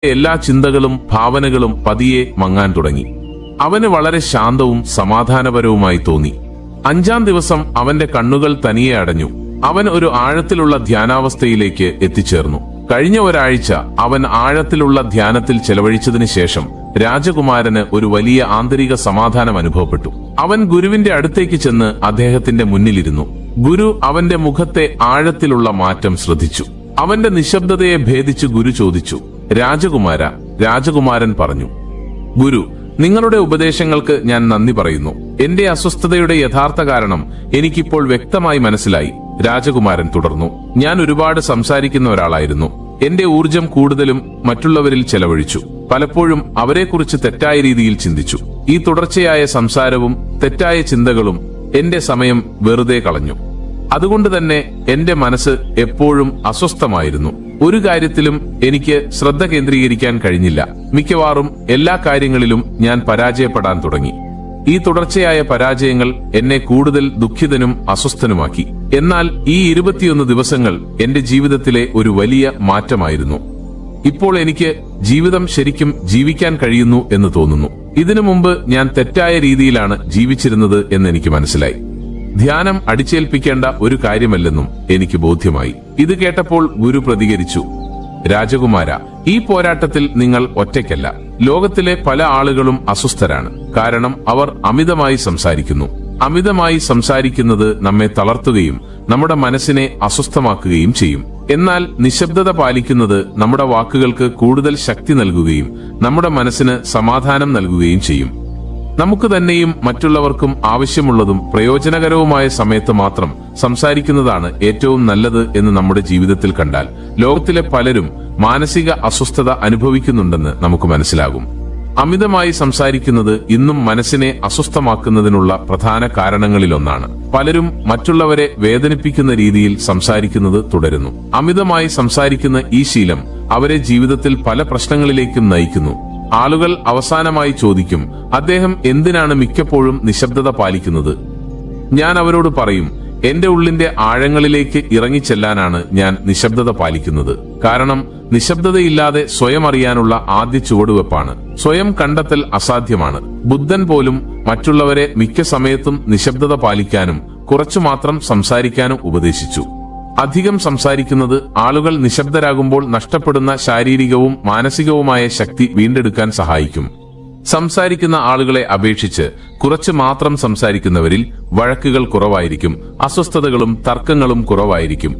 എല്ലാ ചിന്തകളും ഭാവനകളും പതിയെ മങ്ങാൻ തുടങ്ങി. അവന് വളരെ ശാന്തവും സമാധാനപരവുമായി തോന്നി. 5-ാം ദിവസം അവന്റെ കണ്ണുകൾ തനിയെ അടഞ്ഞു. അവൻ ഒരു ആഴത്തിലുള്ള ധ്യാനാവസ്ഥയിലേക്ക് എത്തിച്ചേർന്നു. കഴിഞ്ഞ ഒരാഴ്ച അവൻ ആഴത്തിലുള്ള ധ്യാനത്തിൽ ചെലവഴിച്ചതിനു ശേഷം രാജകുമാരന് ഒരു വലിയ ആന്തരിക സമാധാനം അനുഭവപ്പെട്ടു. അവൻ ഗുരുവിന്റെ അടുത്തേക്ക് ചെന്ന് അദ്ദേഹത്തിന്റെ മുന്നിലിരുന്നു. ഗുരു അവന്റെ മുഖത്തെ ആഴത്തിലുള്ള മാറ്റം ശ്രദ്ധിച്ചു. അവന്റെ നിശബ്ദതയെ ഭേദിച്ച് ഗുരു ചോദിച്ചു, രാജകുമാര. രാജകുമാരൻ പറഞ്ഞു, ഗുരു, നിങ്ങളുടെ ഉപദേശങ്ങൾക്ക് ഞാൻ നന്ദി പറയുന്നു. എന്റെ അസ്വസ്ഥതയുടെ യഥാർത്ഥ കാരണം എനിക്കിപ്പോൾ വ്യക്തമായി മനസ്സിലായി. രാജകുമാരൻ തുടർന്നു, ഞാൻ ഒരുപാട് സംസാരിക്കുന്ന ഒരാളായിരുന്നു. എന്റെ ഊർജം കൂടുതലും മറ്റുള്ളവരിൽ ചെലവഴിച്ചു. പലപ്പോഴും അവരെക്കുറിച്ച് തെറ്റായ രീതിയിൽ ചിന്തിച്ചു. ഈ തുടർച്ചയായ സംസാരവും തെറ്റായ ചിന്തകളും എന്റെ സമയം വെറുതെ കളഞ്ഞു. അതുകൊണ്ട് തന്നെ എന്റെ മനസ്സ് എപ്പോഴും അസ്വസ്ഥമായിരുന്നു. ഒരു കാര്യത്തിലും എനിക്ക് ശ്രദ്ധ കേന്ദ്രീകരിക്കാൻ കഴിഞ്ഞില്ല. മിക്കവാറും എല്ലാ കാര്യങ്ങളിലും ഞാൻ പരാജയപ്പെടാൻ തുടങ്ങി. ഈ തുടർച്ചയായ പരാജയങ്ങൾ എന്നെ കൂടുതൽ ദുഃഖിതനും അസ്വസ്ഥനുമാക്കി. എന്നാൽ ഈ 21 ദിവസങ്ങൾ എന്റെ ജീവിതത്തിലെ ഒരു വലിയ മാറ്റമായിരുന്നു. ഇപ്പോൾ എനിക്ക് ജീവിതം ശരിക്കും ജീവിക്കാൻ കഴിയുന്നു എന്ന് തോന്നുന്നു. ഇതിനു മുമ്പ് ഞാൻ തെറ്റായ രീതിയിലാണ് ജീവിച്ചിരുന്നത് എന്ന് എനിക്ക് മനസ്സിലായി. ധ്യാനം അടിച്ചേൽപ്പിക്കേണ്ട ഒരു കാര്യമല്ലെന്നും എനിക്ക് ബോധ്യമായി. ഇത് കേട്ടപ്പോൾ ഗുരു പ്രതികരിച്ചു, രാജകുമാര, ഈ പോരാട്ടത്തിൽ നിങ്ങൾ ഒറ്റയ്ക്കല്ല. ലോകത്തിലെ പല ആളുകളും അസ്വസ്ഥരാണ്. കാരണം അവർ അമിതമായി സംസാരിക്കുന്നു. അമിതമായി സംസാരിക്കുന്നത് നമ്മെ തളർത്തുകയും നമ്മുടെ മനസ്സിനെ അസ്വസ്ഥമാക്കുകയും ചെയ്യും. എന്നാൽ നിശബ്ദത പാലിക്കുന്നത് നമ്മുടെ വാക്കുകൾക്ക് കൂടുതൽ ശക്തി നൽകുകയും നമ്മുടെ മനസ്സിന് സമാധാനം നൽകുകയും ചെയ്യും. നമുക്ക് തന്നെയും മറ്റുള്ളവർക്കും ആവശ്യമുള്ളതും പ്രയോജനകരവുമായ സമയത്ത് മാത്രം സംസാരിക്കുന്നതാണ് ഏറ്റവും നല്ലത് എന്ന് നമ്മുടെ ജീവിതത്തിൽ കണ്ടാൽ ലോകത്തിലെ പലരും മാനസിക അസ്വസ്ഥത അനുഭവിക്കുന്നുണ്ടെന്ന് നമുക്ക് മനസ്സിലാകും. അമിതമായി സംസാരിക്കുന്നത് ഇന്നും മനസ്സിനെ അസ്വസ്ഥമാക്കുന്നതിനുള്ള പ്രധാന കാരണങ്ങളിലൊന്നാണ്. പലരും മറ്റുള്ളവരെ വേദനിപ്പിക്കുന്ന രീതിയിൽ സംസാരിക്കുന്നത് തുടരുന്നു. അമിതമായി സംസാരിക്കുന്ന ഈ ശീലം അവരെ ജീവിതത്തിൽ പല പ്രശ്നങ്ങളിലേക്കും നയിക്കുന്നു. ആളുകൾ അവസാനമായി ചോദിക്കും, അദ്ദേഹം എന്തിനാണ് മിക്കപ്പോഴും നിശബ്ദത പാലിക്കുന്നത്? ഞാൻ അവരോട് പറയും, എന്റെ ഉള്ളിന്റെ ആഴങ്ങളിലേക്ക് ഇറങ്ങിച്ചെല്ലാനാണ് ഞാൻ നിശബ്ദത പാലിക്കുന്നത്. കാരണം നിശബ്ദതയില്ലാതെ സ്വയം അറിയാനുള്ള ആദ്യ ചുവടുവെപ്പാണ്. സ്വയം കണ്ടെത്തൽ അസാധ്യമാണ്. ബുദ്ധൻ പോലും മറ്റുള്ളവരെ മിക്ക സമയത്തും നിശബ്ദത പാലിക്കാനും കുറച്ചു മാത്രം സംസാരിക്കാനും ഉപദേശിച്ചു. അധികം സംസാരിക്കുന്നത് ആളുകൾ നിശബ്ദരാകുമ്പോൾ നഷ്ടപ്പെടുന്ന ശാരീരികവും മാനസികവുമായ ശക്തി വീണ്ടെടുക്കാൻ സഹായിക്കും. സംസാരിക്കുന്ന ആളുകളെ അപേക്ഷിച്ച് കുറച്ച് മാത്രം സംസാരിക്കുന്നവരിൽ വഴക്കുകൾ കുറവായിരിക്കും, അസ്വസ്ഥതകളും തർക്കങ്ങളും കുറവായിരിക്കും.